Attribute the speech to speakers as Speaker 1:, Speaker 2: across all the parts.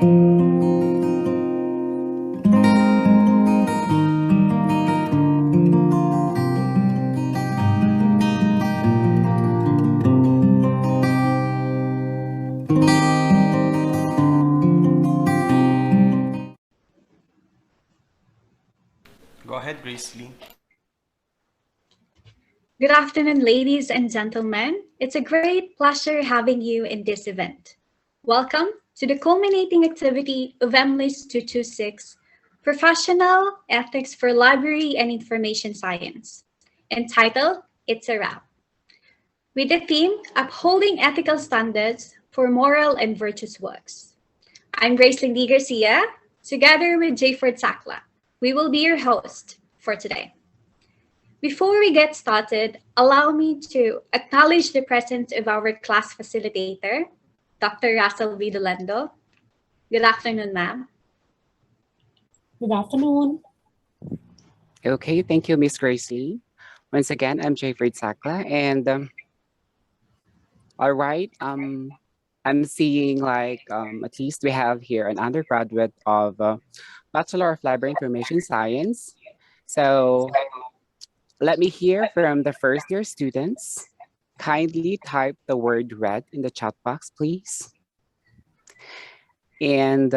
Speaker 1: Go ahead, Grace Lee.
Speaker 2: Good afternoon, ladies and gentlemen. It's a great pleasure having you in this event. Welcome to the culminating activity of MLIS 226, Professional Ethics for Library and Information Science, entitled It's a Wrap, with the theme Upholding Ethical Standards for Moral and Virtuous Works. I'm Grace Lindy Garcia, together with Jayford Sakla. We will be your host for today. Before we get started, allow me to acknowledge the presence of our class facilitator, Dr. Russell Vidolendo. Good afternoon, ma'am.
Speaker 3: Good afternoon.
Speaker 4: Okay, thank you, Miss Gracie. Once again, I'm Jayford Sakla, and all right, I'm seeing like at least we have here an undergraduate of Bachelor of Library Information Science. So let me hear from the first year students. Kindly type the word "read" in the chat box, please. And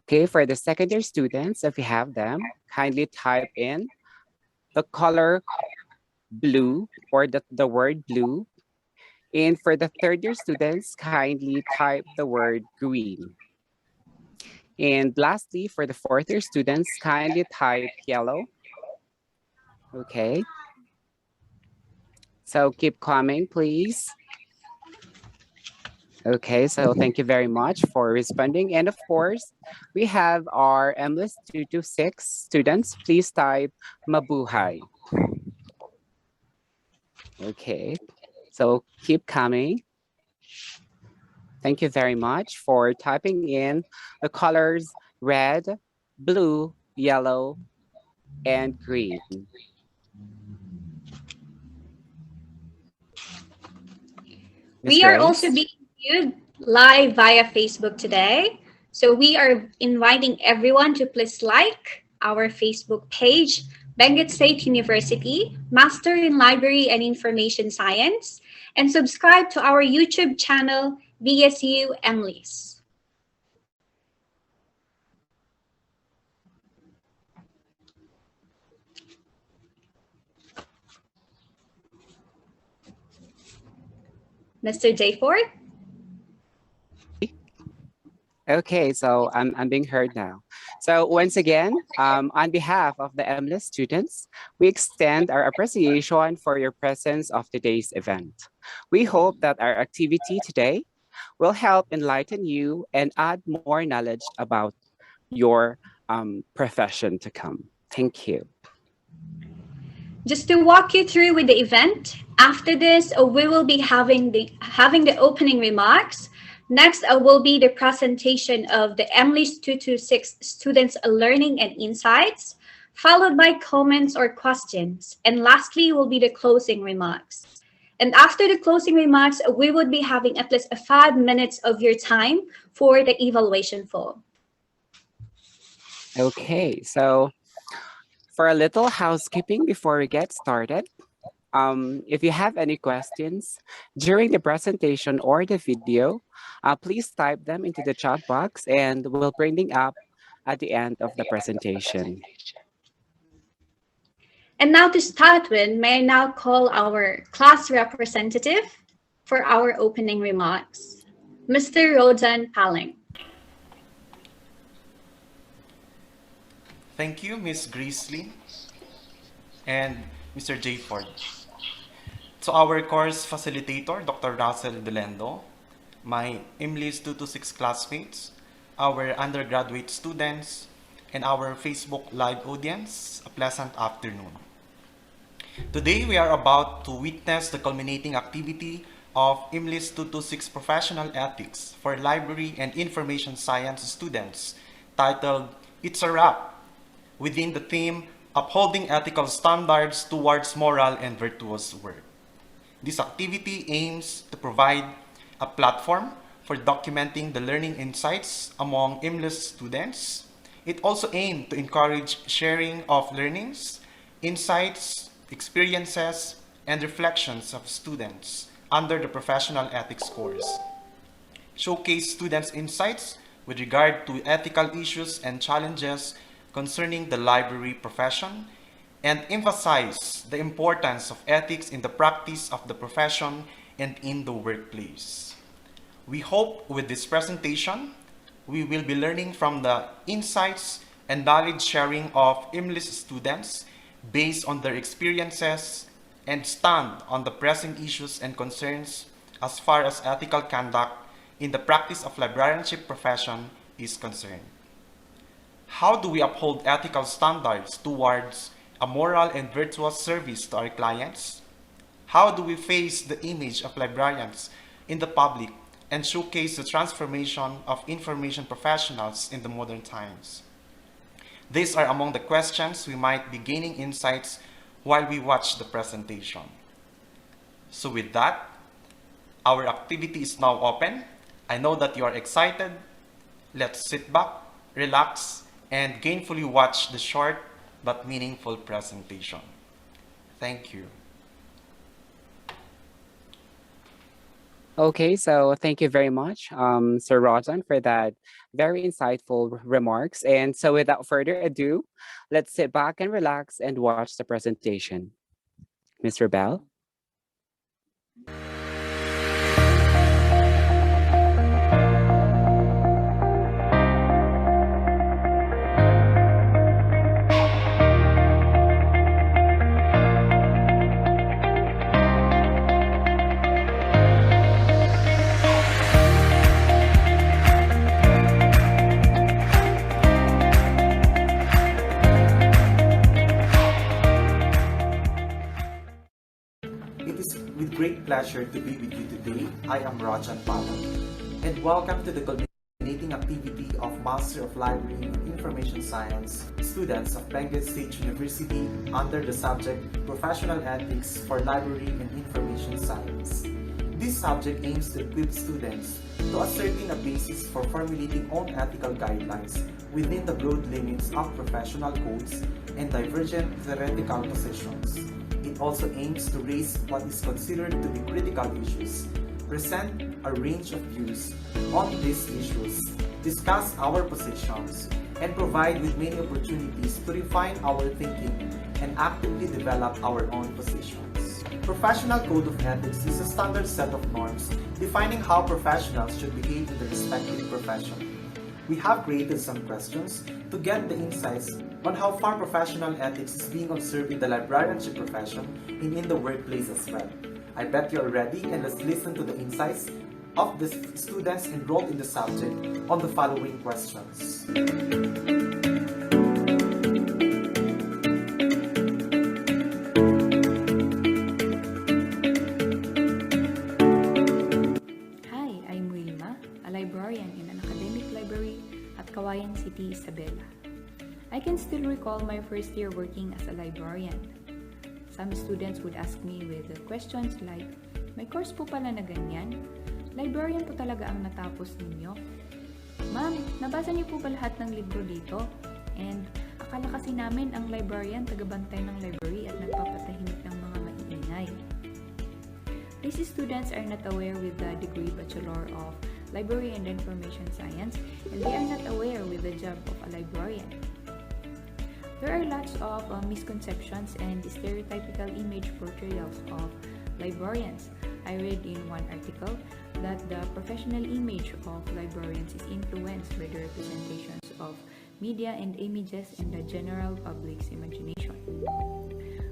Speaker 4: okay, for the second year students, if you have them, kindly type in the color blue or the word blue. And for the third year students, kindly type the word green. And lastly, for the fourth year students, kindly type yellow. Okay. So keep coming, please. Okay, so thank you very much for responding. And of course, we have our MLIS 226 students. Please type mabuhay. Okay, so keep coming. Thank you very much for typing in the colors red, blue, yellow, and green.
Speaker 2: We are also being viewed live via Facebook today. So we are inviting everyone to please like our Facebook page, Benguet State University, Master in Library and Information Science, and subscribe to our YouTube channel, VSU MLIS. Mr. Jayford?
Speaker 4: Okay, so I'm being heard now. So once again, on behalf of the MLIS students, we extend our appreciation for your presence of today's event. We hope that our activity today will help enlighten you and add more knowledge about your profession to come. Thank you.
Speaker 2: Just to walk you through with the event, after this, we will be having the opening remarks. Next will be the presentation of the MLIS 226 students' learning and insights, followed by comments or questions. And lastly will be the closing remarks. And after the closing remarks, we would be having at least 5 minutes of your time for the evaluation form.
Speaker 4: Okay, so for a little housekeeping before we get started, if you have any questions during the presentation or the video, please type them into the chat box and we'll bring them up at the end of the presentation.
Speaker 2: And now to start with, may I now call our class representative for our opening remarks, Mr. Rojan Paling.
Speaker 1: Thank you, Ms. Greasley and Mr. Jayford. To our course facilitator, Dr. Russell Delendo, my MLIS 226 classmates, our undergraduate students, and our Facebook Live audience, a pleasant afternoon. Today, we are about to witness the culminating activity of MLIS 226 Professional Ethics for Library and Information Science students, titled It's a Wrap, within the theme Upholding Ethical Standards Towards Moral and Virtuous Work. This activity aims to provide a platform for documenting the learning insights among MLIS students. It also aimed to encourage sharing of learnings, insights, experiences, and reflections of students under the professional ethics course. Showcase students' insights with regard to ethical issues and challenges concerning the library profession, and emphasize the importance of ethics in the practice of the profession and in the workplace. We hope with this presentation, we will be learning from the insights and knowledge sharing of MLIS students based on their experiences and stand on the pressing issues and concerns as far as ethical conduct in the practice of librarianship profession is concerned. How do we uphold ethical standards towards a moral and virtuous service to our clients? How do we face the image of librarians in the public and showcase the transformation of information professionals in the modern times? These are among the questions we might be gaining insights while we watch the presentation. So with that, our activity is now open. I know that you are excited. Let's sit back, relax, and gainfully watch the short but meaningful presentation. Thank you.
Speaker 4: Okay, so thank you very much, Sir Rajan, for that very insightful remarks. And so without further ado, let's sit back and relax and watch the presentation. Mr. Bell?
Speaker 1: It is with great pleasure to be with you today. I am Rajan Palan, and welcome to the culminating activity of Master of Library and Information Science students of Benguet State University under the subject Professional Ethics for Library and Information Science. This subject aims to equip students to ascertain a basis for formulating own ethical guidelines within the broad limits of professional codes and divergent theoretical positions. It also aims to raise what is considered to be critical issues, present a range of views on these issues, discuss our positions, and provide with many opportunities to refine our thinking and actively develop our own positions. Professional Code of Ethics is a standard set of norms defining how professionals should behave in the respective profession. We have created some questions to get the insights on how far professional ethics is being observed in the librarianship profession and in the workplace as well. I bet you're ready, and let's listen to the insights of the students enrolled in the subject on the following questions.
Speaker 5: Hi, I'm Wilma, a librarian in an academic library at Kawayan City, Isabela. I can still recall my first year working as a librarian. Some students would ask me with questions like, may course po pala na ganyan? Librarian po talaga ang natapos ninyo? Ma'am, nabasa niyo po ba lahat ng libro dito? And akala kasi namin ang librarian tagabantay ng library at nagpapatahimik ng mga maiingay. These students are not aware with the degree Bachelor of Library and Information Science, and they are not aware with the job of a librarian. There are lots of misconceptions and stereotypical image portrayals of librarians. I read in one article that the professional image of librarians is influenced by the representations of media and images in the general public's imagination.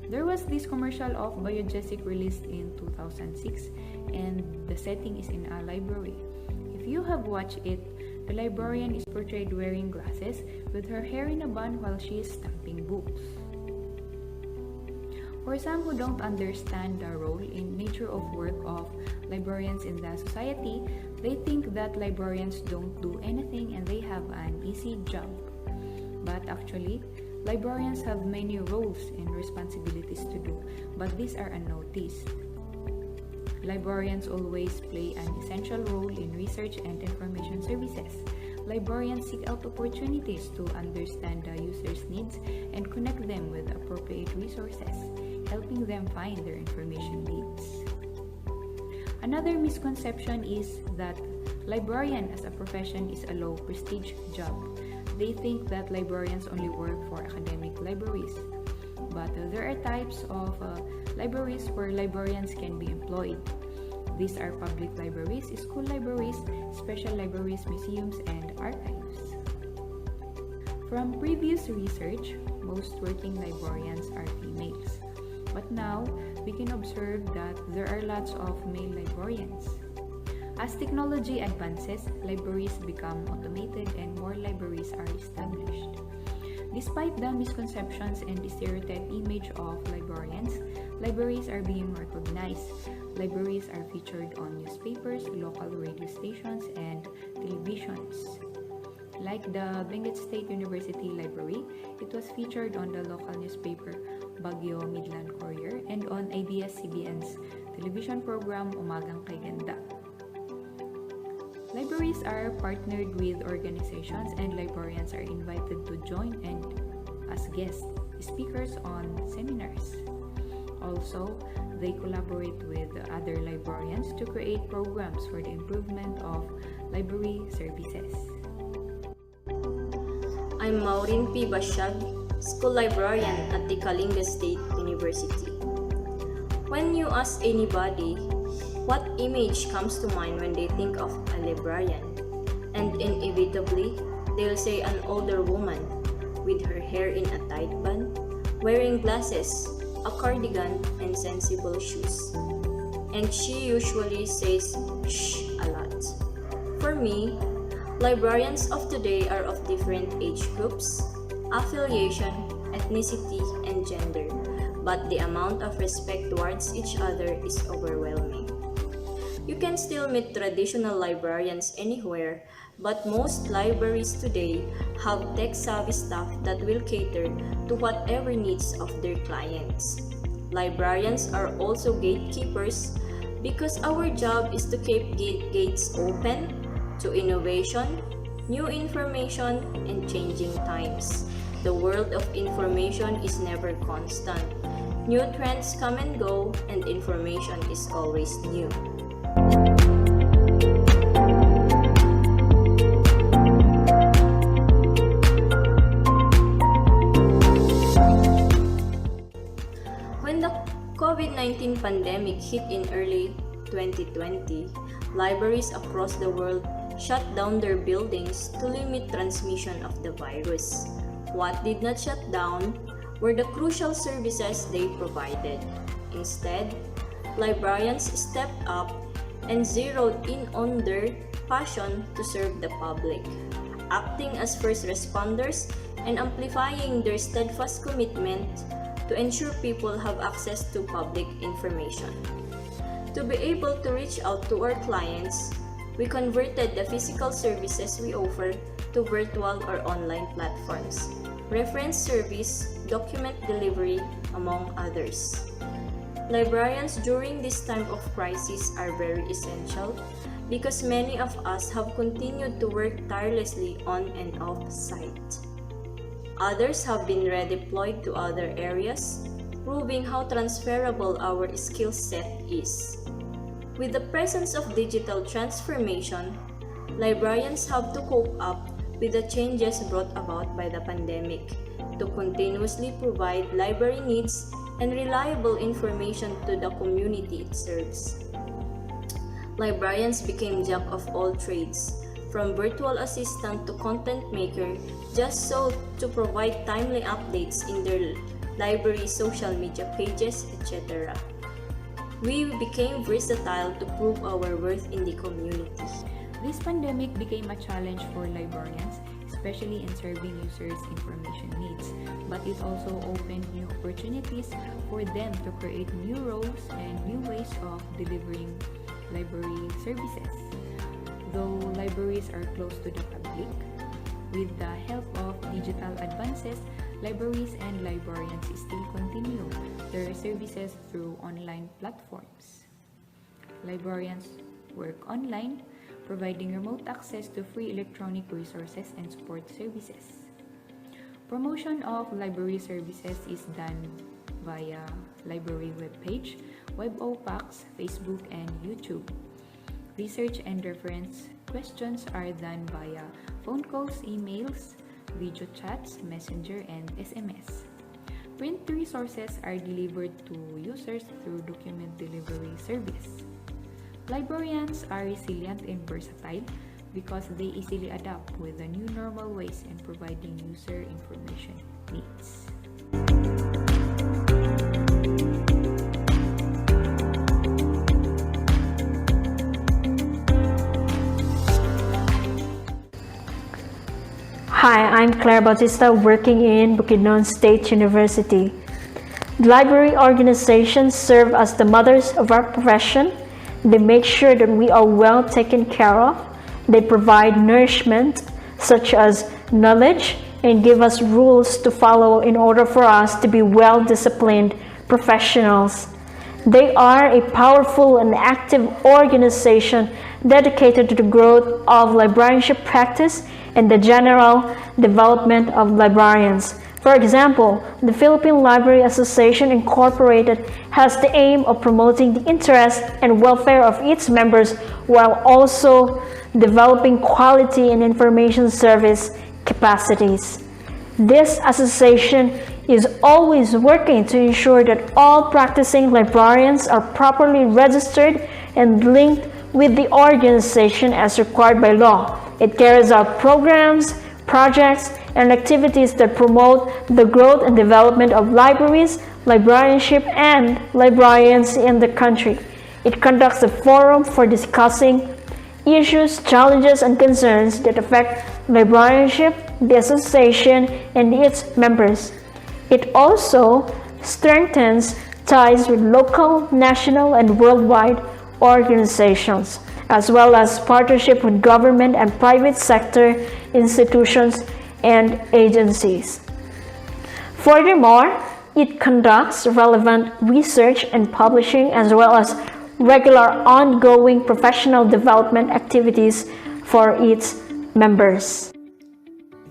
Speaker 5: There was this commercial of Biogesic released in 2006, and the setting is in a library. If you have watched it, the librarian is portrayed wearing glasses with her hair in a bun while she is stamping books. For some who don't understand the role and nature of work of librarians in the society, they think that librarians don't do anything and they have an easy job. But actually, librarians have many roles and responsibilities to do, but these are unnoticed. Librarians always play an essential role in research and information services. Librarians seek out opportunities to understand the user's needs and connect them with appropriate resources, helping them find their information needs. Another misconception is that librarian as a profession is a low prestige job. They think that librarians only work for academic libraries. But there are types of libraries where librarians can be employed. These are public libraries, school libraries, special libraries, museums, and archives. From previous research, most working librarians are females. But now, we can observe that there are lots of male librarians. As technology advances, libraries become automated and more libraries are established. Despite the misconceptions and the stereotype image of librarians, libraries are being recognized. Libraries are featured on newspapers, local radio stations, and televisions. Like the Benguet State University Library, it was featured on the local newspaper Baguio Midland Courier and on ABS-CBN's television program Umagang Kay Ganda. Libraries are partnered with organizations and librarians are invited to join and as guest speakers on seminars. Also, they collaborate with other librarians to create programs for the improvement of library services.
Speaker 6: I'm Maureen P. Bashag, School Librarian at the Kalinga State University. When you ask anybody, what image comes to mind when they think of a librarian? And inevitably, they'll say an older woman with her hair in a tight bun, wearing glasses, a cardigan, and sensible shoes. And she usually says shh a lot. For me, librarians of today are of different age groups, affiliation, ethnicity, and gender, but the amount of respect towards each other is overwhelming. You can still meet traditional librarians anywhere, but most libraries today have tech-savvy staff that will cater to whatever needs of their clients. Librarians are also gatekeepers because our job is to keep gates open to innovation, new information, and changing times. The world of information is never constant. New trends come and go, and information is always new. When the COVID-19 pandemic hit in early 2020, libraries across the world shut down their buildings to limit transmission of the virus. What did not shut down were the crucial services they provided. Instead, librarians stepped up and zeroed in on their passion to serve the public, acting as first responders and amplifying their steadfast commitment to ensure people have access to public information. To be able to reach out to our clients, we converted the physical services we offer to virtual or online platforms, reference service, document delivery, among others. Librarians during this time of crisis are very essential because many of us have continued to work tirelessly on and off site. Others have been redeployed to other areas, proving how transferable our skill set is. With the presence of digital transformation, librarians have to cope up with the changes brought about by the pandemic to continuously provide library needs and reliable information to the community it serves. Librarians became jack of all trades, from virtual assistant to content maker, just so to provide timely updates in their library social media pages, etc. We became versatile to prove our worth in the community.
Speaker 5: This pandemic became a challenge for librarians, especially in serving users' information needs, but it also opened new opportunities for them to create new roles and new ways of delivering library services. Though libraries are close to the public, with the help of digital advances, libraries and librarians still continue their services through online platforms. Librarians work online, providing remote access to free electronic resources and support services. Promotion of library services is done via library webpage, web OPACs, Facebook, and YouTube. Research and reference questions are done via phone calls, emails, video chats, messenger, and SMS. Print resources are delivered to users through document delivery service. Librarians are resilient and versatile because they easily adapt with the new normal ways in providing user information needs.
Speaker 7: Hi, I'm Claire Bautista working in Bukidnon State University. Library organizations serve as the mothers of our profession. They make sure that we are well taken care of. They provide nourishment such as knowledge and give us rules to follow in order for us to be well-disciplined professionals. They are a powerful and active organization dedicated to the growth of librarianship practice and the general development of librarians. For example, the Philippine Library Association Incorporated has the aim of promoting the interest and welfare of its members while also developing quality and information service capacities. This association is always working to ensure that all practicing librarians are properly registered and linked with the organization as required by law. It carries out programs, projects, and activities that promote the growth and development of libraries, librarianship, and librarians in the country. It conducts a forum for discussing issues, challenges, and concerns that affect librarianship, the association, and its members. It also strengthens ties with local, national, and worldwide organizations, as well as partnership with government and private sector institutions and agencies. Furthermore, it conducts relevant research and publishing as well as regular ongoing professional development activities for its members.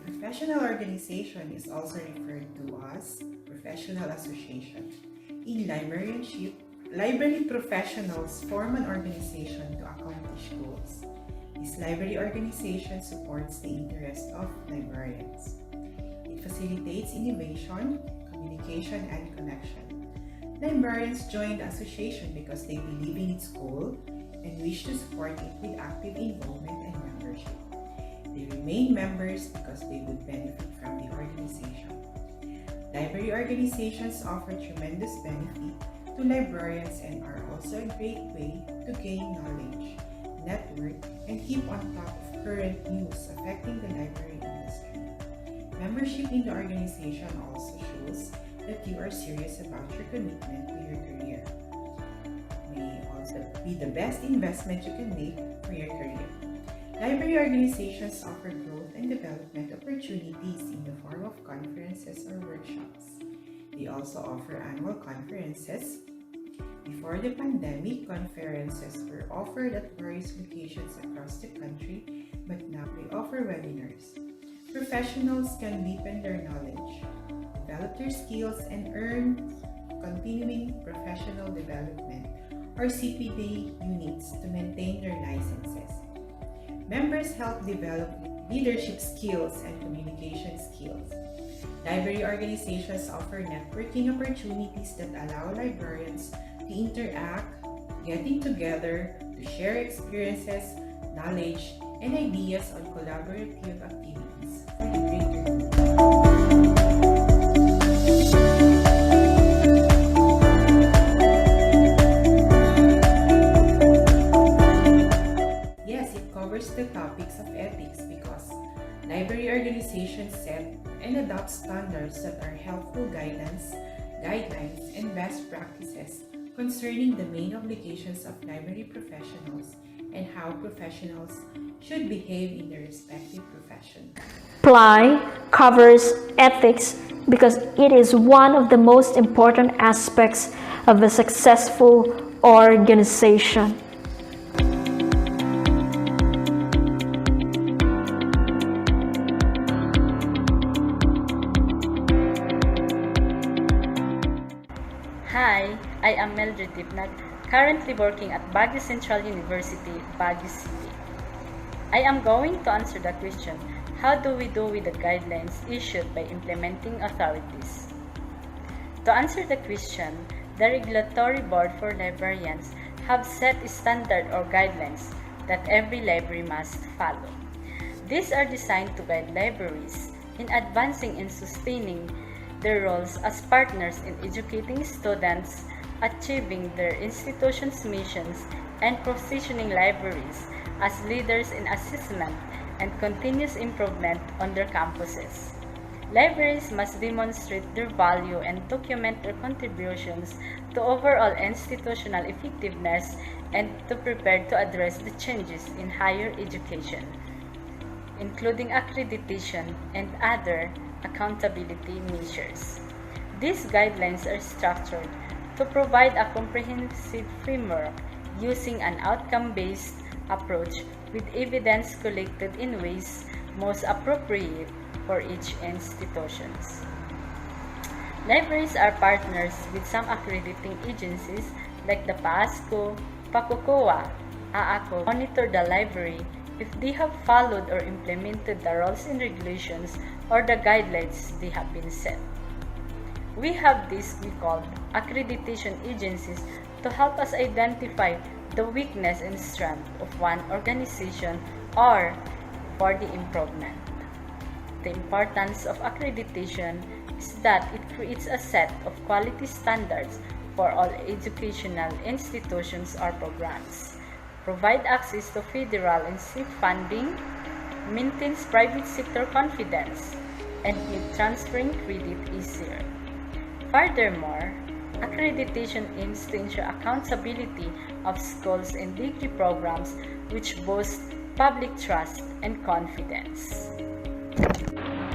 Speaker 8: Professional organization is also referred to as professional association. In librarianship, library professionals form an organization to accomplish goals. This library organization supports the interests of librarians. It facilitates innovation, communication, and connection. Librarians join the association because they believe in its goal and wish to support it with active involvement and membership. They remain members because they would benefit from the organization. Library organizations offer tremendous benefit to librarians and are also a great way to gain knowledge, network, and keep on top of current news affecting the library industry. Membership in the organization also shows that you are serious about your commitment to your career. It may also be the best investment you can make for your career. Library organizations offer growth and development opportunities in the form of conferences or workshops. They also offer annual conferences. Before the pandemic, conferences were offered at various locations across the country, but now they offer webinars. Professionals can deepen their knowledge, develop their skills, and earn continuing professional development or CPD units to maintain their licenses. Members help develop leadership skills and communication skills. Library organizations offer networking opportunities that allow librarians to interact, getting together to share experiences, knowledge, and ideas on collaborative activities for the greater good. Yes, it covers the topics of ethics because library organizations set and adopt standards that are helpful guidelines, and best practices concerning the main obligations of library professionals and how professionals should behave in their respective profession.
Speaker 7: PLI covers ethics because it is one of the most important aspects of a successful organization.
Speaker 9: I am Mildred Dipnag, currently working at Baguio Central University, Baguio City. I am going to answer the question, how do we do with the guidelines issued by implementing authorities? To answer the question, the Regulatory Board for Librarians have set standard or guidelines that every library must follow. These are designed to guide libraries in advancing and sustaining their roles as partners in educating students, achieving their institution's missions, and positioning libraries as leaders in assessment and continuous improvement on their campuses. Libraries must demonstrate their value and document their contributions to overall institutional effectiveness and to prepare to address the changes in higher education, including accreditation and other accountability measures. These guidelines are structured to provide a comprehensive framework using an outcome-based approach with evidence collected in ways most appropriate for each institution. Libraries are partners with some accrediting agencies like the PASCO, PACOCOA, AACO, monitor the library if they have followed or implemented the rules and regulations or the guidelines they have been set. We have these we call accreditation agencies to help us identify the weakness and strength of one organization or for the improvement. The importance of accreditation is that it creates a set of quality standards for all educational institutions or programs, provide access to federal and state funding, maintains private sector confidence, and make transferring credit easier. Furthermore, accreditation aims to ensure accountability of schools and degree programs which boost public trust and confidence.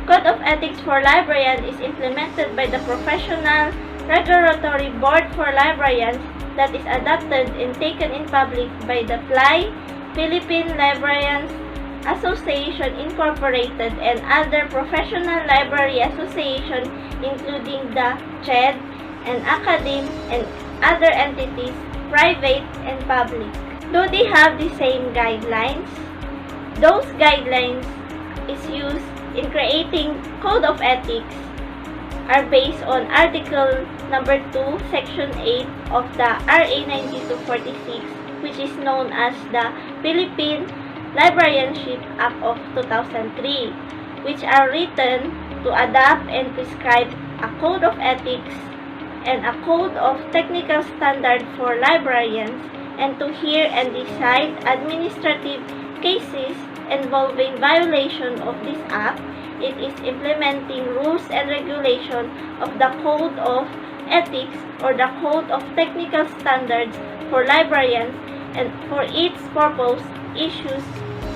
Speaker 10: Code of Ethics for Librarians is implemented by the Professional Regulatory Board for Librarians that is adopted and taken in public by the FLY, Philippine Librarians Association Incorporated, and other professional library associations including the CHED and ACADEM and other entities, private and public. Do they have the same guidelines? Those guidelines is used in creating Code of Ethics are based on Article number 2, Section 8 of the RA 9246, which is known as the Philippine Librarianship Act of 2003, which are written to adapt and prescribe a Code of Ethics and a Code of Technical Standard for librarians, and to hear and decide administrative cases involving violation of this act. It is implementing rules and regulation of the Code of Ethics or the Code of Technical Standards for librarians, and for its purpose issues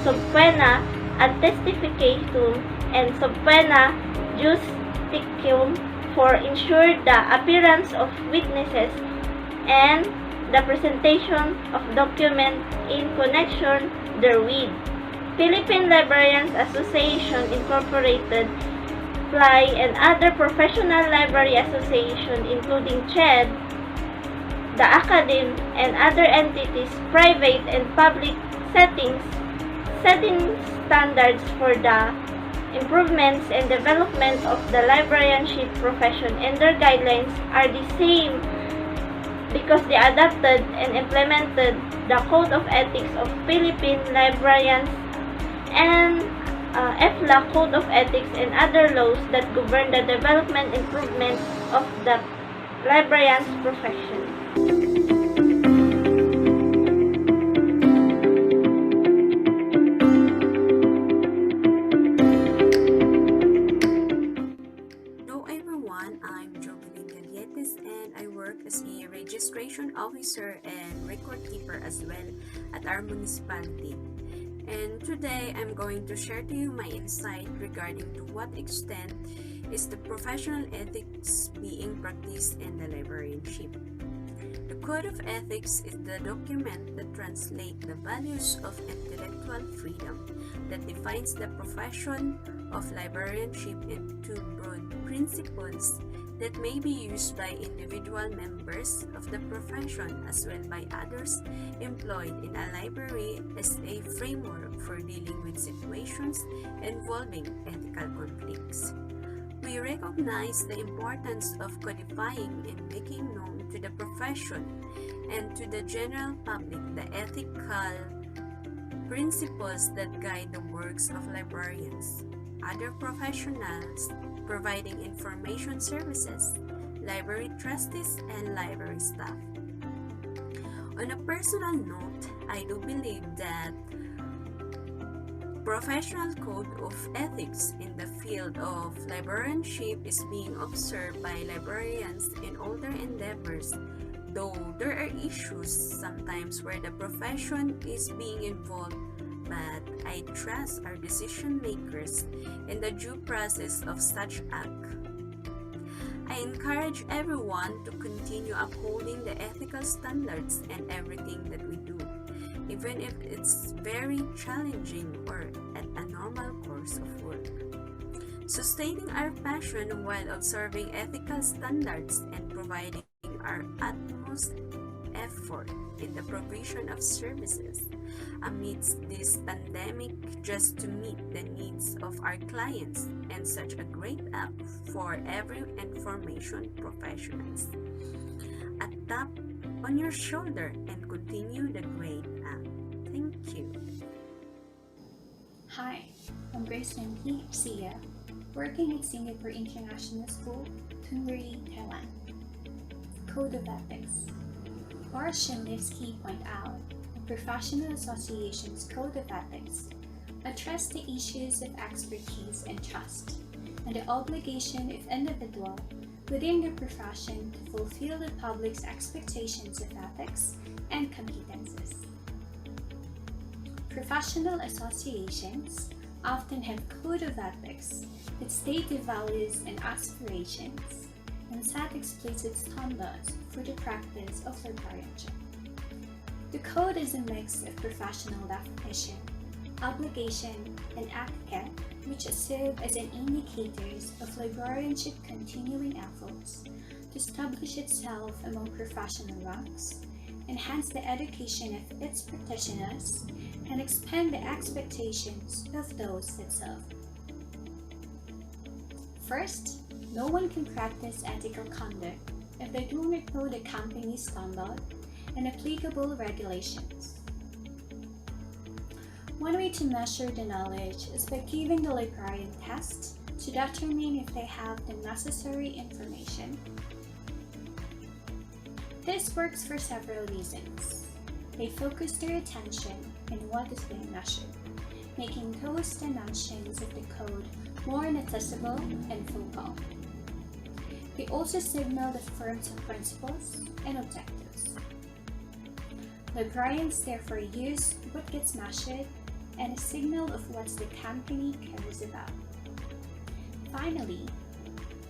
Speaker 10: sub pena ad testificatum and sub pena justicium for ensure the appearance of witnesses and the presentation of documents in connection therewith. Philippine Librarians Association Incorporated, FLY, and other professional library associations including CHED, the ACADEM, and other entities, private and public setting standards for the improvements and development of the librarianship profession, and their guidelines are the same because they adopted and implemented the Code of Ethics of Philippine Librarians and FLA Code of Ethics and other laws that govern the development and improvement of the librarian's profession.
Speaker 11: Hello everyone, I'm Jovelyn Galietes and I work as a registration officer and record keeper as well at our municipality. And today I'm going to share to you my insight regarding to what extent is the professional ethics being practiced in the librarianship. The Code of Ethics is the document that translates the values of intellectual freedom that defines the profession of librarianship into broad principles that may be used by individual members of the profession as well by others employed in a library as a framework for dealing with situations involving ethical conflicts. We recognize the importance of codifying and making known to the profession and to the general public the ethical principles that guide the works of librarians, other professionals providing information services, library trustees, and library staff. On a personal note, I do believe that professional code of ethics in the field of librarianship is being observed by librarians in all their endeavors, though there are issues sometimes where the profession is being involved, but I trust our decision makers in the due process of such act. I encourage everyone to continue upholding the ethical standards in everything that we do, even if it's very challenging or at a normal course of work. Sustaining our passion while observing ethical standards and providing our utmost effort in the provision of services amidst this pandemic just to meet the needs of our clients and such a great app for every information professionals. A tap on your shoulder and continue the great app. Thank you.
Speaker 12: Hi, I'm Grace Limpi Sia, working at Singapore International School, Thunbury, Thailand. Code of Ethics. Horace Shinlevsky point out the Professional Association's Code of Ethics address the issues of expertise and trust, and the obligation of individual within the profession to fulfill the public's expectations of ethics and competences. Professional associations often have code of ethics that state the values and aspirations and set explicit standards for the practice of librarianship. The code is a mix of professional definition, obligation, and etiquette, which serve as an indicators of librarianship continuing efforts to establish itself among professional ranks, enhance the education of its practitioners, and expand the expectations of those that serve. First, no one can practice ethical conduct if they do not know the company's standard and applicable regulations. One way to measure the knowledge is by giving the librarian tests to determine if they have the necessary information. This works for several reasons. They focus their attention on what is being measured, making those dimensions of the code more noticeable and focal. They also signal the firm's principles and objectives. Librarians therefore use what gets measured and a signal of what the company cares about. Finally,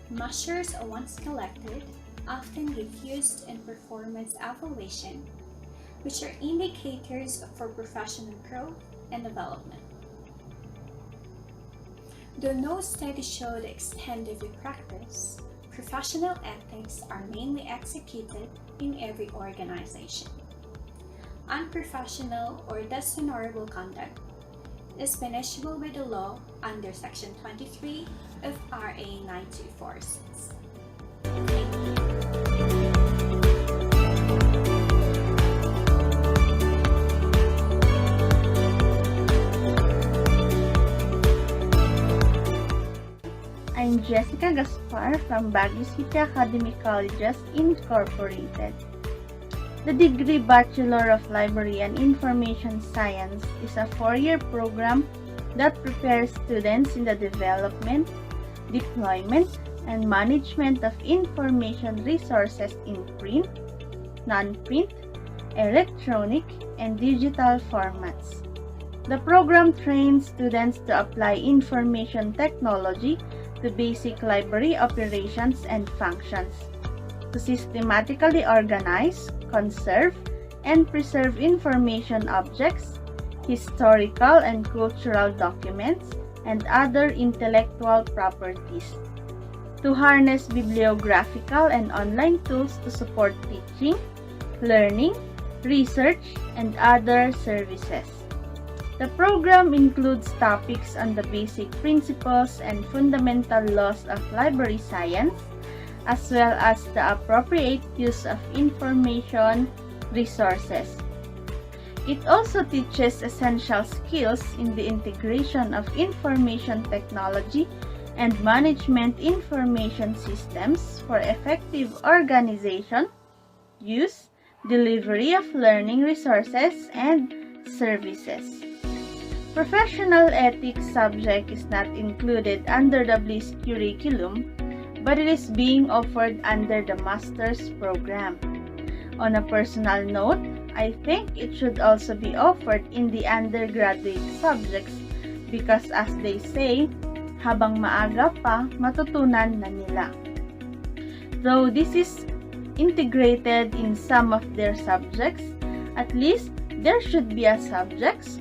Speaker 12: measures once collected often get used in performance evaluation, which are indicators for professional growth and development. Though no studies show the extent of the practice, professional ethics are mainly executed in every organization. Unprofessional or dishonorable conduct is punishable by the law under Section 23 of RA 9246. Thank you.
Speaker 10: I'm Jessica Gaspar from Baguio City Academy Colleges Incorporated. The degree Bachelor of Library and Information Science is a 4-year program that prepares students in the development, deployment, and management of information resources in print, non-print, electronic, and digital formats. The program trains students to apply information technology to basic library operations and functions, to systematically organize, conserve, and preserve information objects, historical and cultural documents, and other intellectual properties,
Speaker 13: to harness bibliographical and online tools to support teaching, learning, research, and other services. The program includes topics on the basic principles and fundamental laws of library science, as well as the appropriate use of information resources. It also teaches essential skills in the integration of information technology and management information systems for effective organization, use, delivery of learning resources, and services. Professional ethics subject is not included under the BLIS curriculum, but it is being offered under the master's program. On a personal note, I think it should also be offered in the undergraduate subjects because as they say, habang maaga pa, matutunan na nila. Though this is integrated in some of their subjects, at least there should be a subjects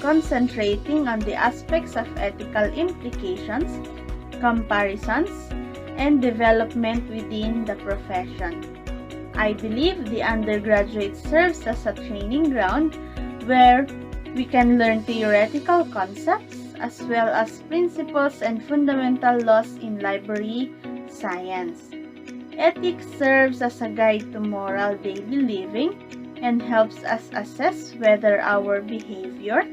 Speaker 13: concentrating on the aspects of ethical implications, comparisons, and development within the profession. I believe the undergraduate serves as a training ground where we can learn theoretical concepts as well as principles and fundamental laws in library science. Ethics serves as a guide to moral daily living and helps us assess whether our behavior,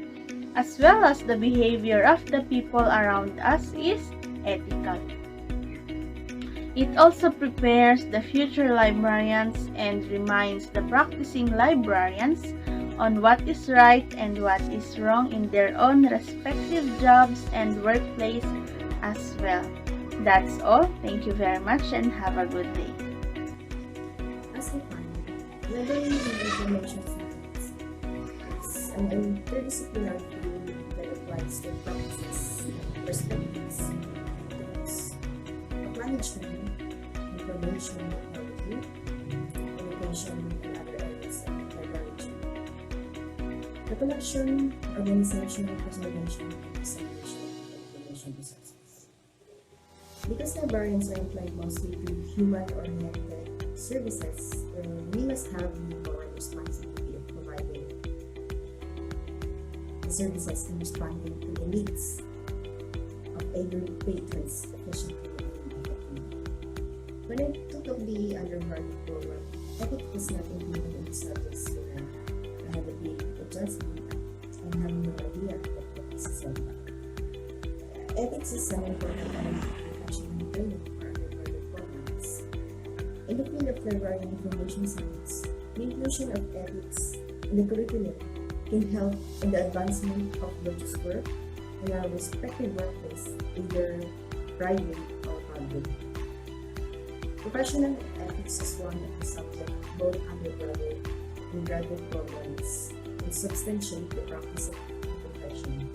Speaker 13: as well as the behavior of the people around us, is ethical. It also prepares the future librarians and reminds the practicing librarians on what is right and what is wrong in their own respective jobs and workplace as well. That's all. Thank you very much and have a good day.
Speaker 14: As a library and information science is an interdisciplinary field that applies to practices, perspectives, tools of management, information technology, communication, and other areas of library. The collection, organization, preservation, and dissemination of information resources. Because librarians are inclined mostly to human-oriented services, we must have the moral responsibility of providing the services and responding to the needs of able patrons efficiently and effectively. When I took up the undergraduate program, ethics was not included in the subjects where I had to be adjustment and having no idea what ethics is all about. Ethics is an important element of professional training for undergraduate programs. In the field of library and information science, the inclusion of ethics in the curriculum can help in the advancement of virtuous work in our respective workplace, either private or public. Professional ethics is one of the subjects of both undergraduate and graduate programs and substantiate the practice of the profession.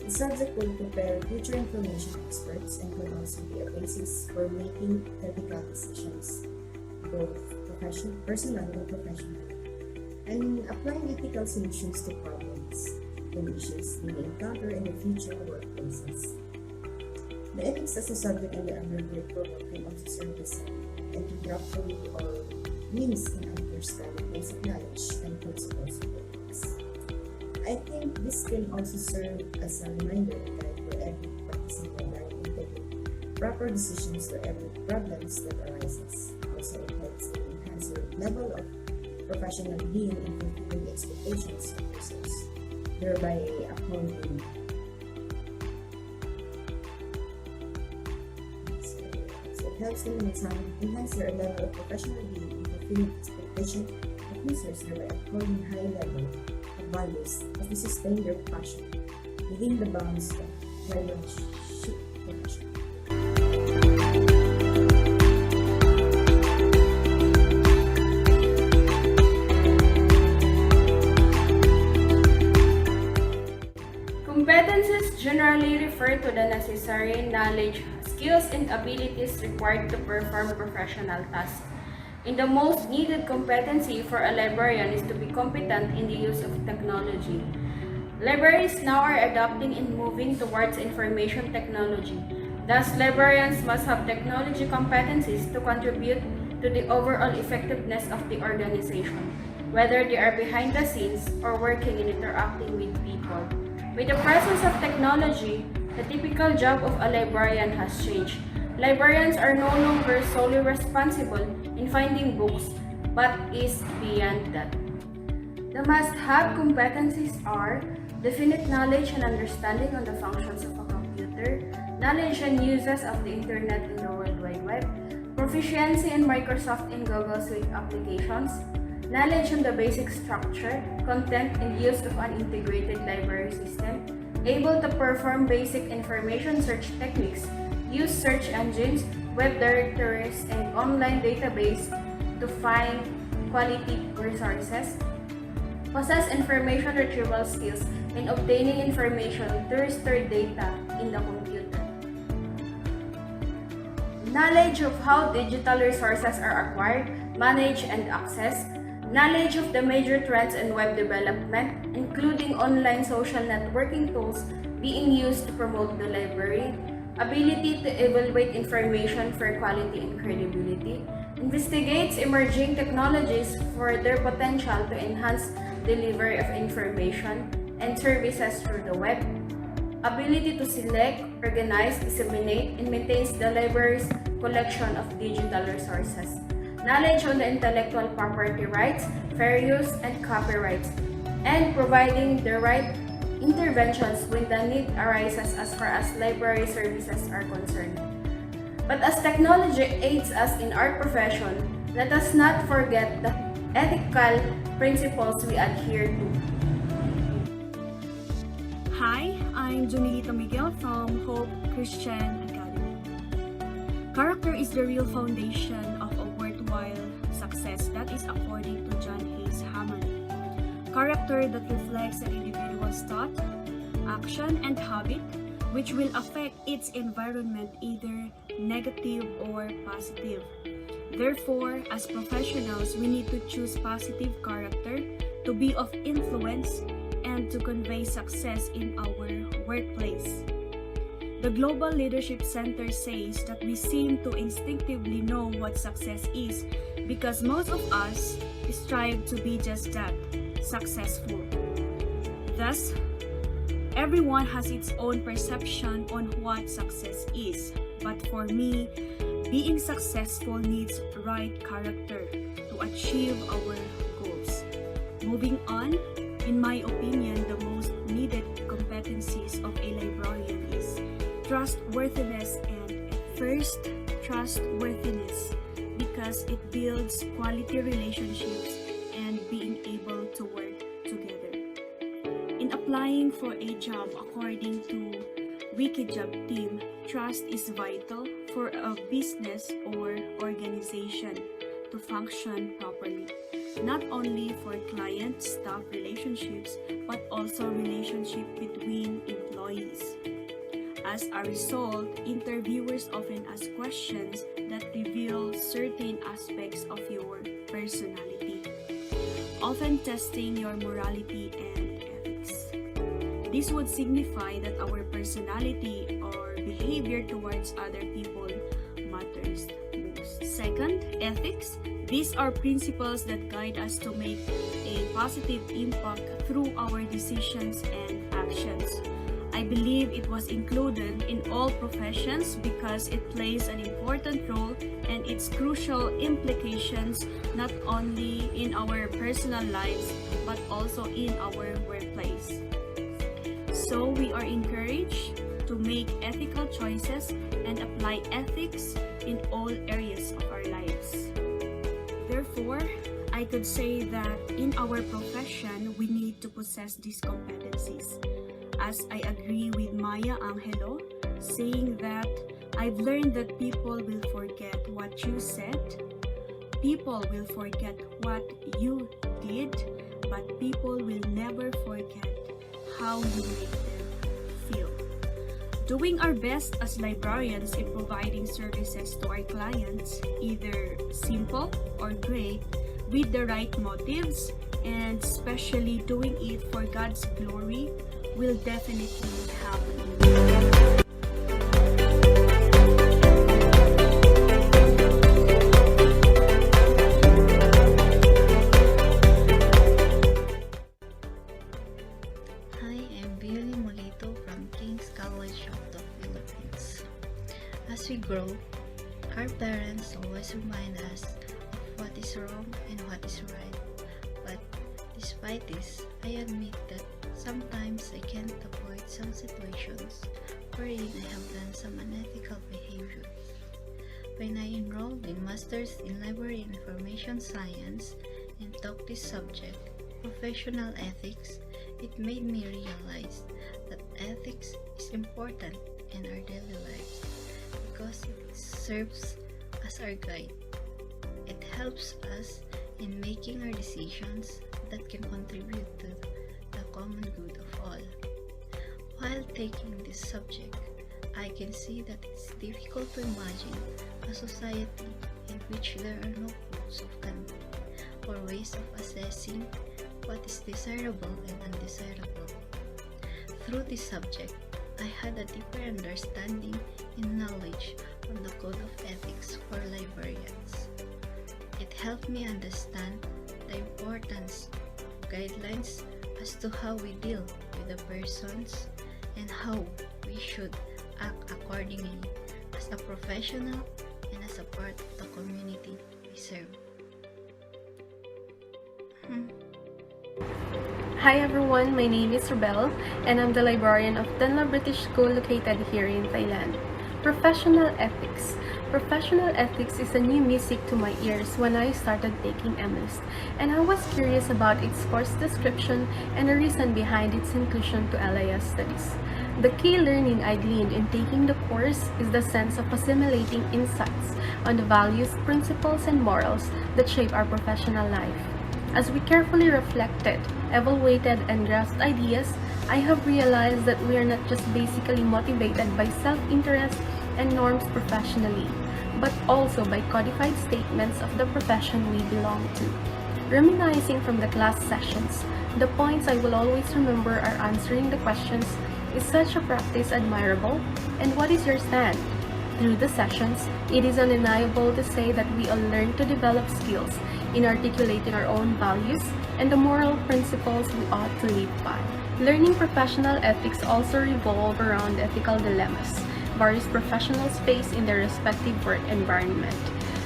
Speaker 14: The subject will prepare future information experts and will also be a basis for making ethical decisions, both personal and professional, and applying ethical solutions to problems and issues we may encounter in the future workplaces. The ethics as a subject in the undergraduate program can also serve as an introductory or means in understanding basic knowledge and principles of ethics. I think this can also serve as a reminder and guide for every practicing librarian in taking proper decisions to every problems that arises. Also, it helps to enhance your level of professional being and fulfilling the expectations of yourselves, thereby upholding. So it helps them enhance their level of professional being and fulfilling the expectations of users, thereby upholding high level of values as they sustain their passion within the bounds of librarianship profession.
Speaker 15: Competencies generally refer to the necessary knowledge, skills, and abilities required to perform professional tasks. And the most needed competency for a librarian is to be competent in the use of technology. Libraries now are adopting and moving towards information technology, Thus, librarians must have technology competencies to contribute to the overall effectiveness of the organization, whether they are behind the scenes or working and interacting with people. With the presence of technology, the typical job of a librarian has changed. Librarians are no longer solely responsible in finding books, but is beyond that. The must-have competencies are definite knowledge and understanding on the functions of a computer, knowledge and uses of the Internet and the World Wide Web, proficiency in Microsoft and Google Suite applications, knowledge on the basic structure, content, and use of an integrated library system, able to perform basic information search techniques, use search engines, web directories, and online database to find quality resources, possess information retrieval skills in obtaining information to restore data in the computer. Knowledge of how digital resources are acquired, managed, and accessed. Knowledge of the major trends in web development, including online social networking tools being used to promote the library. Ability to evaluate information for quality and credibility. Investigates emerging technologies for their potential to enhance delivery of information and services through the web. Ability to select, organize, disseminate, and maintain the library's collection of digital resources. Knowledge on the intellectual property rights, fair use, and copyrights, and providing the right interventions when the need arises as far as library services are concerned. But as technology aids us in our profession, let us not forget the ethical principles we adhere to.
Speaker 16: Hi, I'm Junilita Miguel from Hope Christian Academy. Character is the real foundation of a worthwhile success. That is according to John Hayes Hammond. Character that reflects an individual's thought, action, and habit, which will affect its environment either negative or positive. Therefore, as professionals, we need to choose positive character to be of influence and to convey success in our workplace. The Global Leadership Center says that we seem to instinctively know what success is because most of us strive to be just that, successful. Thus, everyone has its own perception on what success is. But for me, being successful needs right character to achieve our goals. Moving on, in my opinion, the most needed competencies of a librarian is trustworthiness and first, trustworthiness because it builds quality relationships and being able to work together. In applying for a job according to Wikijob team, trust is vital for a business or organization to function properly. Not only for client-staff relationships, but also relationship between employees. As a result, interviewers often ask questions that reveal certain aspects of your personality, often testing your morality and ethics. This would signify that our personality or behavior towards other people matters most. Second, ethics. These are principles that guide us to make a positive impact through our decisions and actions. I believe it was included in all professions because it plays an important role and its crucial implications not only in our personal lives but also in our workplace. So we are encouraged to make ethical choices and apply ethics in all areas of our lives. Therefore, I could say that in our profession, we need to possess these competencies. As I agree with Maya Angelo, saying that I've learned that people will forget what you said, people will forget what you did, but people will never forget how you make them feel. Doing our best as librarians in providing services to our clients, either simple or great, with the right motives, and especially doing it for God's glory, will definitely happen.
Speaker 17: As we grow, our parents always remind us of what is wrong and what is right. But despite this, I admit that sometimes I can't avoid some situations wherein I have done some unethical behaviors. When I enrolled in Masters in Library Information Science and took this subject, Professional Ethics, it made me realize that ethics is important in our daily lives because it serves as our guide. It helps us in making our decisions that can contribute to the common good of all. While taking this subject, I can see that it's difficult to imagine a society in which there are no codes of conduct or ways of assessing what is desirable and undesirable. Through this subject, I had a deeper understanding and knowledge on the code of ethics for librarians. It helped me understand the importance of guidelines as to how we deal with the persons and how we should act accordingly as a professional and as a part of the community we serve.
Speaker 18: Hi everyone, my name is Rebel and I'm the librarian of Tanla British School located here in Thailand. Professional ethics. Professional ethics is a new music to my ears when I started taking MLIS, and I was curious about its course description and the reason behind its inclusion to LIS studies. The key learning I gleaned in taking the course is the sense of assimilating insights on the values, principles, and morals that shape our professional life. As we carefully reflected, evaluated, and grasped ideas, I have realized that we are not just basically motivated by self-interest and norms professionally, but also by codified statements of the profession we belong to. Reminiscing from the class sessions, the points I will always remember are answering the questions, "Is such a practice admirable?" and "What is your stand?" Through the sessions, it is undeniable to say that we all learn to develop skills in articulating our own values and the moral principles we ought to live by. Learning professional ethics also revolve around ethical dilemmas various professionals face in their respective work environment.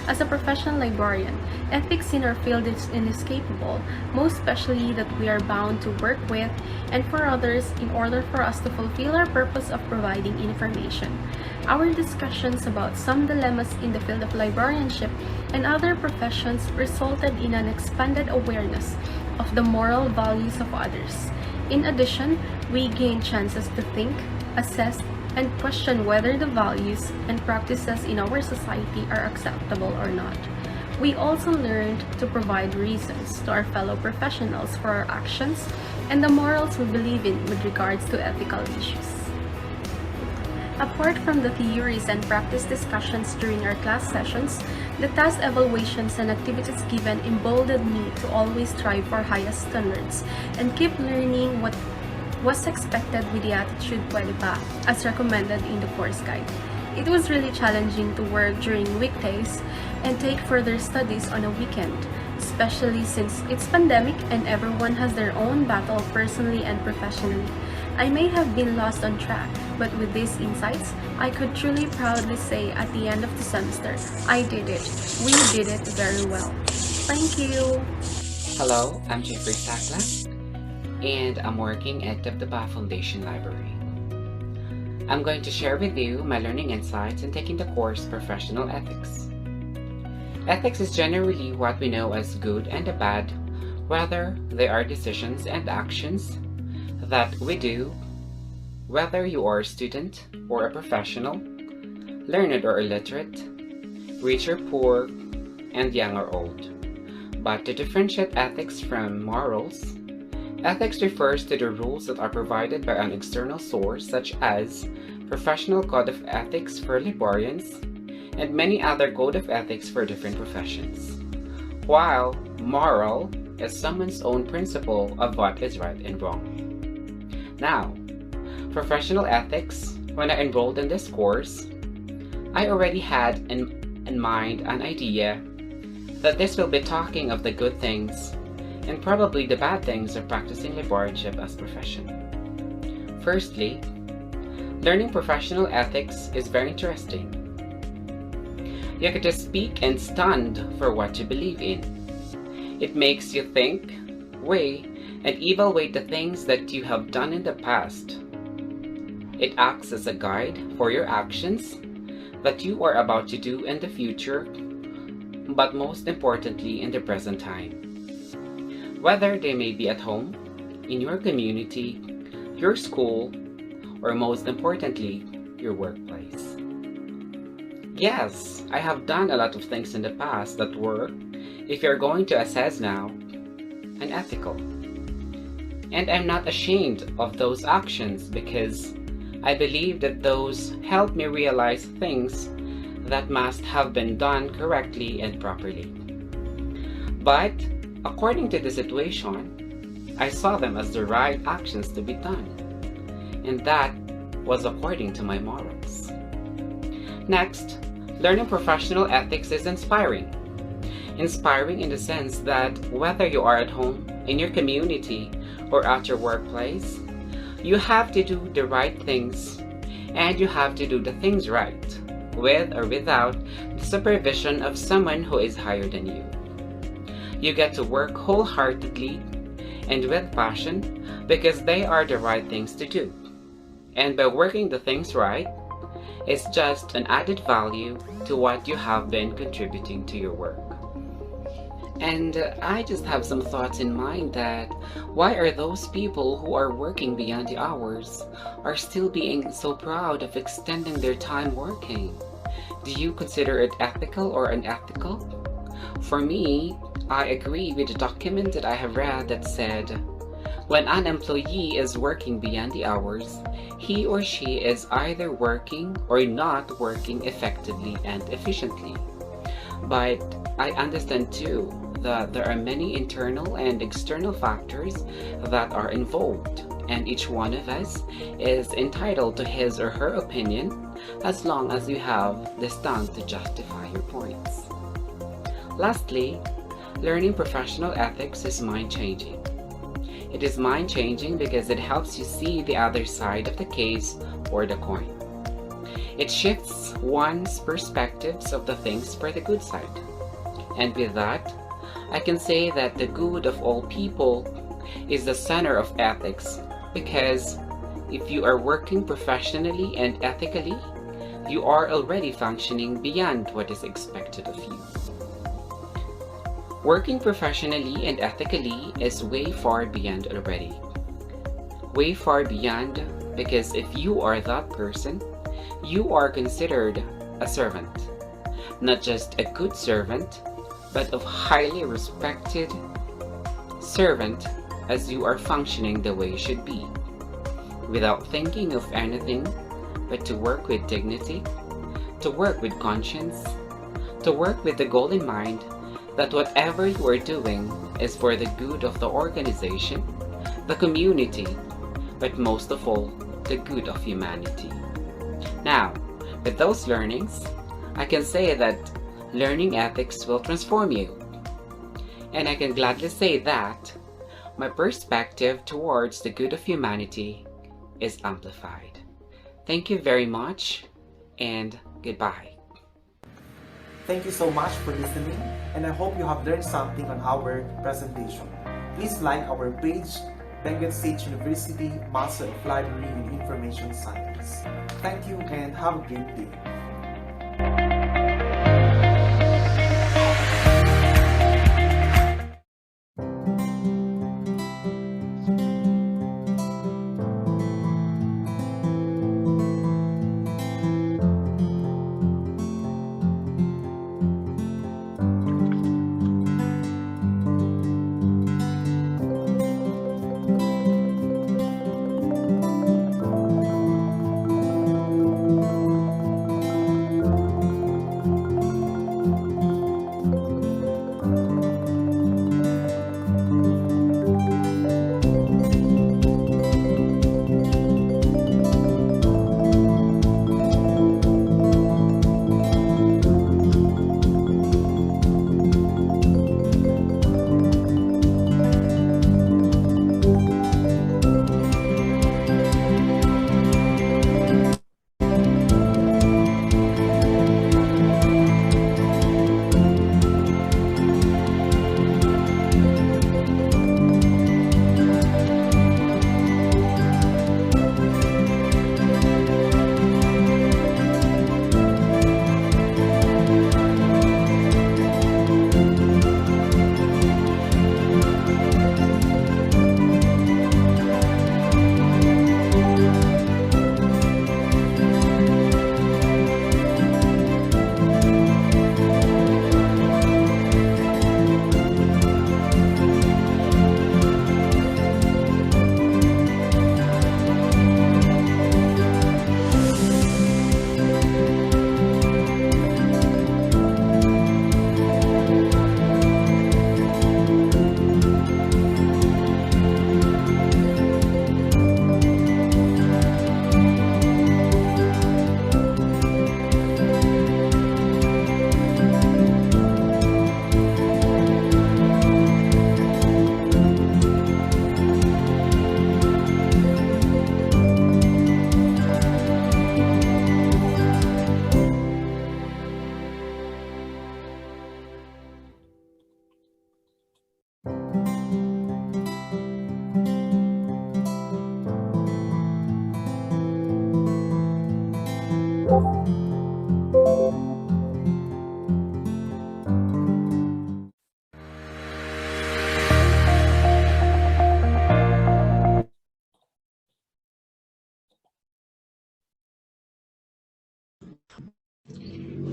Speaker 18: As a professional librarian, ethics in our field is inescapable, most especially that we are bound to work with and for others in order for us to fulfill our purpose of providing information. Our discussions about some dilemmas in the field of librarianship and other professions resulted in an expanded awareness of the moral values of others. In addition, we gained chances to think, assess, and question whether the values and practices in our society are acceptable or not. We also learned to provide reasons to our fellow professionals for our actions and the morals we believe in with regards to ethical issues. Apart from the theories and practice discussions during our class sessions, the task evaluations and activities given emboldened me to always strive for highest standards and keep learning what was expected with the attitude pwede pa, as recommended in the course guide. It was really challenging to work during weekdays and take further studies on a weekend, especially since it's pandemic and everyone has their own battle personally and professionally. I may have been lost on track, but with these insights, I could truly proudly say at the end of the semester, I did it. We did it very well. Thank you.
Speaker 4: Hello, I'm Jeffrey Sakla, and I'm working at the Foundation Library. I'm going to share with you my learning insights in taking the course Professional Ethics. Ethics is generally what we know as good and the bad, whether they are decisions and actions that we do, whether you are a student or a professional, learned or illiterate, rich or poor, and young or old. But to differentiate ethics from morals, ethics refers to the rules that are provided by an external source such as Professional Code of Ethics for librarians and many other code of ethics for different professions, while moral is someone's own principle of what is right and wrong. Now, professional ethics, when I enrolled in this course, I already had in mind an idea that this will be talking of the good things and probably the bad things of practicing librarianship as profession. Firstly, learning professional ethics is very interesting You get to speak and stand for what you believe in. It makes you think, weigh, and evaluate the things that you have done in the past. It acts as a guide for your actions that you are about to do in the future, but most importantly in the present time. Whether they may be at home, in your community, your school, or most importantly, your workplace. Yes, I have done a lot of things in the past that were, if you're going to assess now, unethical. And I'm not ashamed of those actions because I believe that those helped me realize things that must have been done correctly and properly. But according to the situation, I saw them as the right actions to be done, and that was according to my morals. Next, learning professional ethics is inspiring. Inspiring in the sense that whether you are at home, in your community, or at your workplace, you have to do the right things, and you have to do the things right, with or without the supervision of someone who is higher than you. You get to work wholeheartedly and with passion because they are the right things to do. And by working the things right, it's just an added value to what you have been contributing to your work. And I just have some thoughts in mind that why are those people who are working beyond the hours are still being so proud of extending their time working? Do you consider it ethical or unethical? For me, I agree with the document that I have read that said, when an employee is working beyond the hours, he or she is either working or not working effectively and efficiently. But I understand too that there are many internal and external factors that are involved, and each one of us is entitled to his or her opinion as long as you have the stand to justify your points. Lastly, learning professional ethics is mind-changing. It is mind-changing because it helps you see the other side of the case or the coin. It shifts one's perspectives of the things for the good side. And with that, I can say that the good of all people is the center of ethics because if you are working professionally and ethically, you are already functioning beyond what is expected of you. Working professionally and ethically is way far beyond already. Way far beyond because if you are that person, you are considered a servant. Not just a good servant, but of highly respected servant as you are functioning the way you should be, without thinking of anything but to work with dignity, to work with conscience, to work with the goal in mind that whatever you are doing is for the good of the organization, the community, but most of all, the good of humanity. Now, with those learnings, I can say that learning ethics will transform you. And I can gladly say that my perspective towards the good of humanity is amplified. Thank you very much, and goodbye.
Speaker 1: Thank you so much for listening, and I hope you have learned something on our presentation. Please like our page, Benguet State University, Master of Library and Information Science. Thank you and have a great day.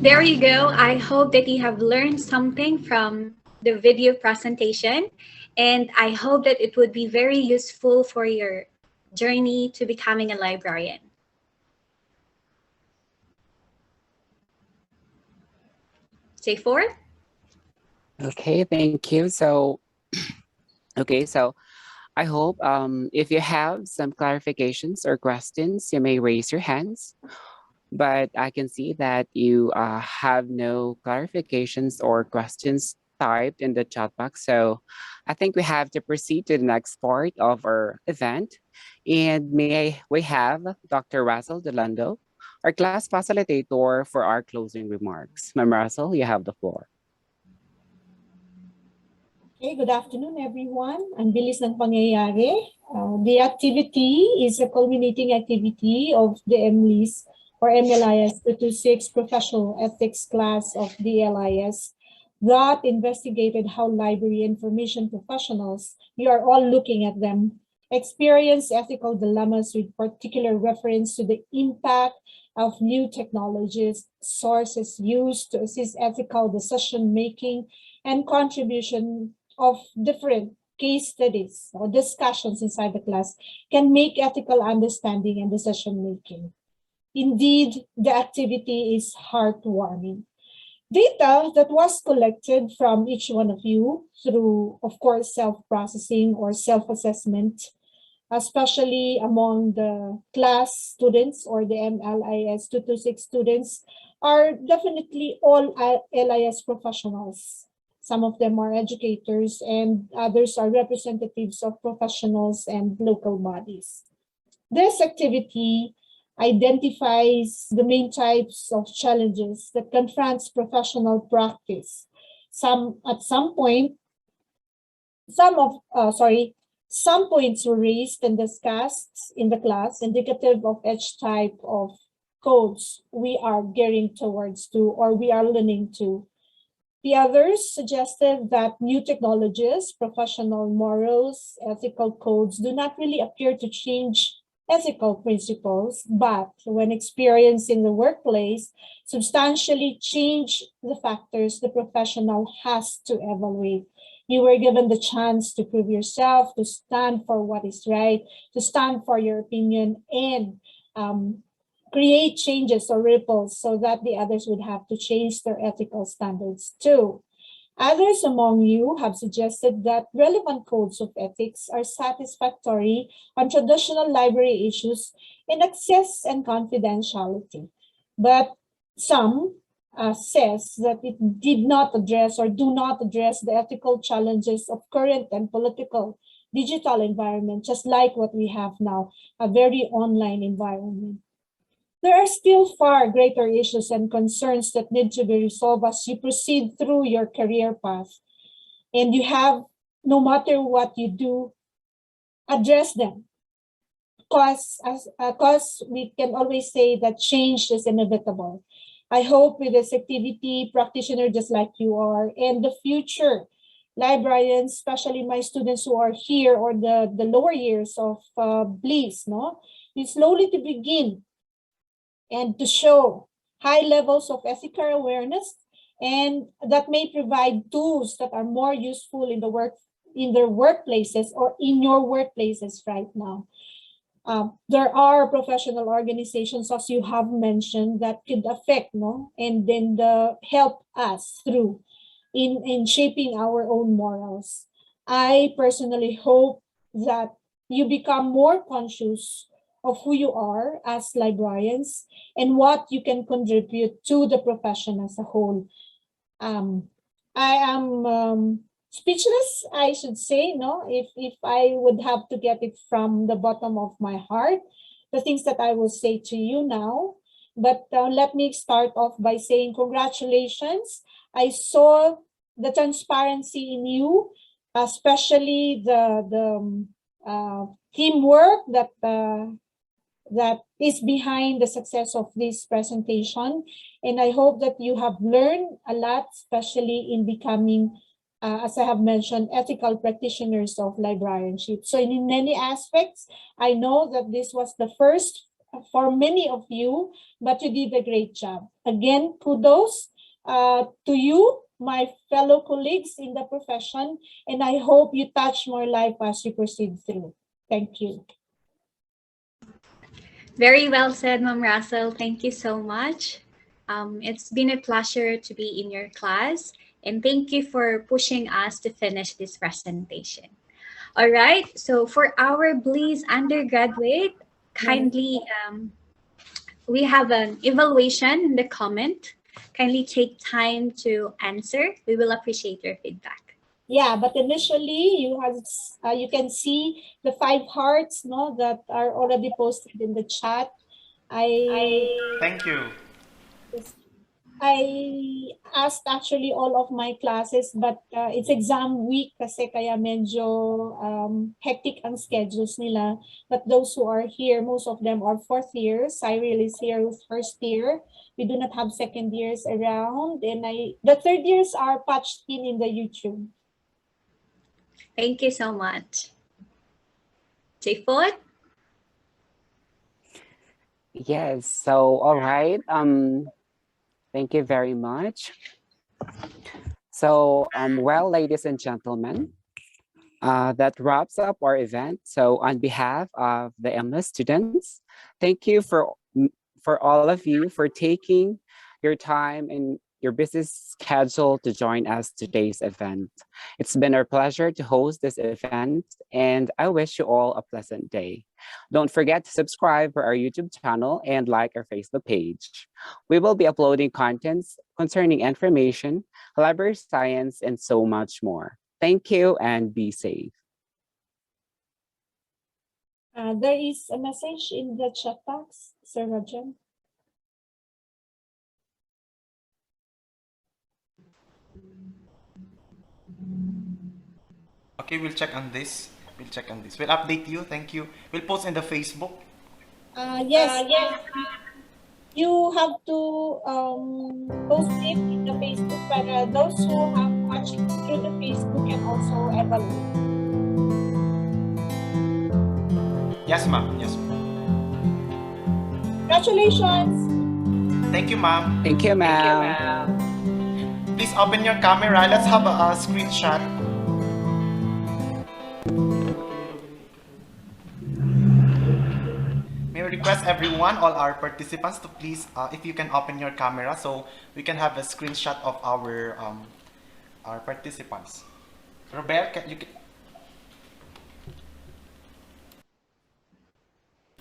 Speaker 2: There you go. I hope that you have learned something from the video presentation, and I hope that it would be very useful for your journey to becoming a librarian. Say four.
Speaker 4: Okay, thank you. So, okay, so I hope if you have some clarifications or questions, you may raise your hands. But I can see that you have no clarifications or questions typed in the chat box. So I think we have to proceed to the next part of our event. And we have Dr. Russell Delando, our class facilitator for our closing remarks. Ma'am Russell, you have the floor.
Speaker 3: Okay, good afternoon, everyone. Ang bilis ng pangyayari. The activity is a culminating activity of the MLIS or MLIS 226 Professional Ethics class of the LIS that investigated how library information professionals, you are all looking at them, experience ethical dilemmas with particular reference to the impact of new technologies, sources used to assist ethical decision-making, and contribution of different case studies or discussions inside the class can make ethical understanding and decision-making. Indeed, the activity is heartwarming. Data that was collected from each one of you through, of course, self-processing or self-assessment, especially among the class students or the MLIS 226 students, are definitely all LIS professionals. Some of them are educators and others are representatives of professionals and local bodies. This activity identifies the main types of challenges that confronts professional practice. Some points were raised and discussed in the class indicative of each type of codes we are gearing towards to or we are learning to. The others suggested that new technologies, professional morals, ethical codes do not really appear to change ethical principles, but when experienced in the workplace, substantially change the factors the professional has to evaluate. You were given the chance to prove yourself, to stand for what is right, to stand for your opinion, and create changes or ripples so that the others would have to change their ethical standards too. Others among you have suggested that relevant codes of ethics are satisfactory on traditional library issues in access and confidentiality. But some says that it did not address or do not address the ethical challenges of current and political digital environment, just like what we have now, a very online environment. There are still far greater issues and concerns that need to be resolved as you proceed through your career path. And you have, no matter what you do, address them. Because we can always say that change is inevitable. I hope with this activity, practitioner just like you are, and the future librarians, especially my students who are here or the lower years of BLIS, is slowly to begin and to show high levels of ethical awareness, and that may provide tools that are more useful in their workplaces or in your workplaces right now. There are professional organizations, as you have mentioned, that could affect, and then help us through in shaping our own morals. I personally hope that you become more conscious of who you are as librarians and what you can contribute to the profession as a whole. I am speechless, I should say, if I would have to get it from the bottom of my heart, the things that I will say to you now. But let me start off by saying congratulations. I saw the transparency in you, especially the teamwork that is behind the success of this presentation. And I hope that you have learned a lot, especially in becoming, as I have mentioned, ethical practitioners of librarianship. So in many aspects, I know that this was the first for many of you, but you did a great job. Again, kudos to you, my fellow colleagues in the profession, and I hope you touch more life as you proceed through. Thank you.
Speaker 2: Very well said, Ma'am Russell. Thank you so much. It's been a pleasure to be in your class, and thank you for pushing us to finish this presentation. All right, so for our Blaze undergraduate, kindly, we have an evaluation in the comment. Kindly take time to answer. We will appreciate your feedback.
Speaker 3: Yeah, but initially you can see the 5 hearts, no, that are already posted in the chat.
Speaker 1: Thank you.
Speaker 3: I asked actually all of my classes, but it's exam week kasi kaya medyo hectic ang schedules nila. But those who are here, most of them are 4th years. Cyril is here with 1st year. We do not have 2nd years around, and the 3rd years are patched in the YouTube.
Speaker 2: Thank you so much. Jayford?
Speaker 4: Yes, so all right. Thank you very much. So, well, ladies and gentlemen, that wraps up our event. So on behalf of the MLIS students, thank you for all of you for taking your time and your busy schedule to join us today's event. It's been our pleasure to host this event, and I wish you all a pleasant day. Don't forget to subscribe for our YouTube channel and like our Facebook page. We will be uploading contents concerning information, library science, and so much more. Thank you and be safe.
Speaker 3: There is a message in the chat box, Sir Rajan.
Speaker 1: Okay, we'll check on this. We'll check on this. We'll update you. Thank you. We'll post in the Facebook.
Speaker 3: Yes. You have to post it in the Facebook, but those who have watched through the Facebook can also evaluate.
Speaker 1: Yes, ma'am. Yes.
Speaker 3: Congratulations.
Speaker 1: Thank you, ma'am.
Speaker 4: Thank you, ma'am.
Speaker 1: Please open your camera. Let's have a screenshot. May we request everyone, all our participants, to please, if you can open your camera so we can have a screenshot of our participants. Robert, you can...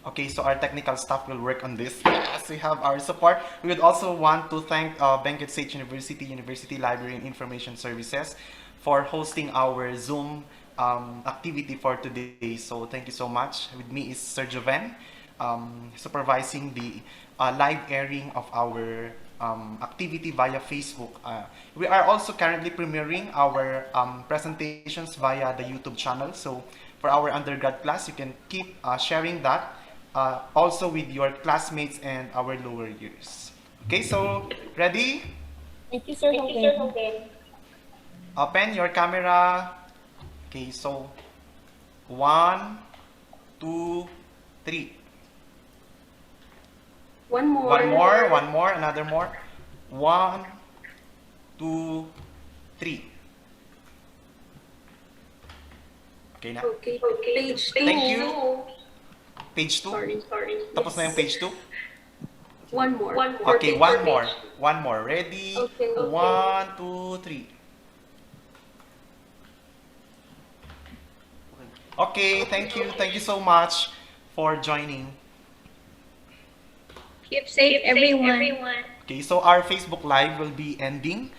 Speaker 1: Okay, so our technical staff will work on this. As we have our support, we would also want to thank Benguet State University, University Library and Information Services for hosting our Zoom activity for today. So thank you so much. With me is Sir Joven, supervising the live airing of our activity via Facebook. We are also currently premiering our presentations via the YouTube channel. So for our undergrad class, you can keep sharing that also with your classmates and our lower years. Okay, so ready?
Speaker 3: Thank you, Sir Joven.
Speaker 1: Open your camera. Okay, so 1, 2, 3.
Speaker 15: One more,
Speaker 1: another more. 1, 2, 3. Okay na?
Speaker 15: Okay. Page 2.
Speaker 1: Thank you. Page 2?
Speaker 15: Sorry.
Speaker 1: Tapos na yung page 2?
Speaker 15: One more.
Speaker 1: Okay, one more. Ready?
Speaker 15: Okay.
Speaker 1: 1, 2, 3. Okay, thank you. Thank you so much for joining.
Speaker 2: Keep safe, everyone.
Speaker 1: Okay, so our Facebook Live will be ending.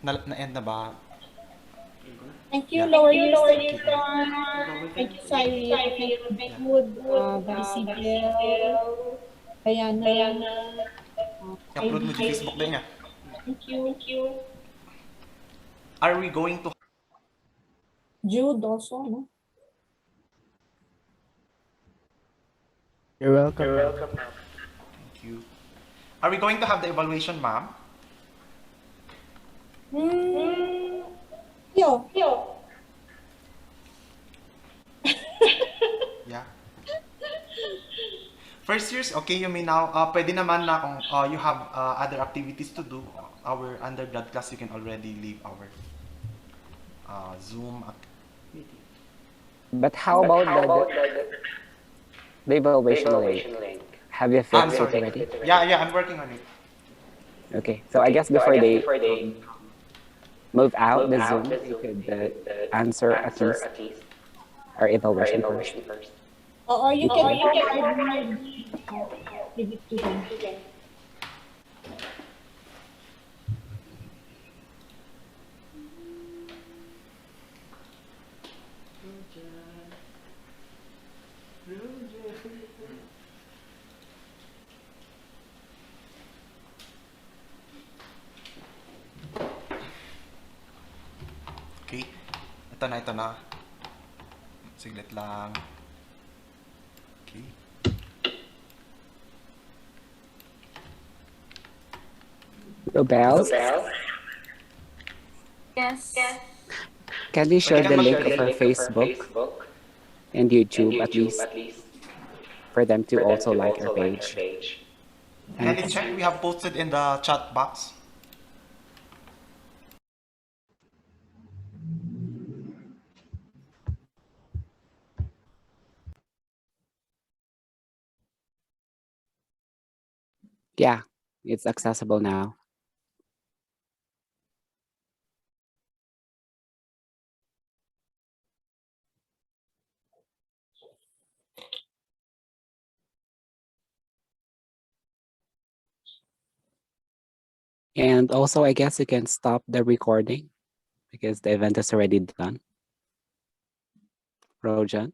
Speaker 1: Na-end na ba?
Speaker 3: Thank you, lower years. Thank you, Cyril. Thank you, Benguet, Diana.
Speaker 1: I-upload mo sa Facebook din niya.
Speaker 3: Thank you.
Speaker 1: Are we going to...
Speaker 3: Jude also, no?
Speaker 19: You're welcome.
Speaker 1: Thank you. Are we going to have the evaluation, ma'am?
Speaker 3: Yo.
Speaker 1: Yeah. First years, okay, you may now, pwede naman na kung you have other activities to do, our undergrad class, you can already leave our Zoom activity.
Speaker 4: But how about the evaluation link? Have you
Speaker 1: I'm
Speaker 4: fixed it
Speaker 1: sorry.
Speaker 4: already?
Speaker 1: Yeah, I'm working on it.
Speaker 4: Okay, so I guess before they move out the Zoom, you could answer at least our evaluation first.
Speaker 3: Or you can provide me, give it to them.
Speaker 1: Okay. Ito na. Siglit lang. Okay.
Speaker 4: Bells,
Speaker 10: Yes.
Speaker 4: can you share
Speaker 1: Okay,
Speaker 4: the link of our Facebook and YouTube at least for them to also like our page?
Speaker 1: Kindly
Speaker 4: Thanks.
Speaker 1: check. We have posted in the chat box.
Speaker 4: Yeah, it's accessible now. And also, I guess you can stop the recording because the event is already done. Rojan.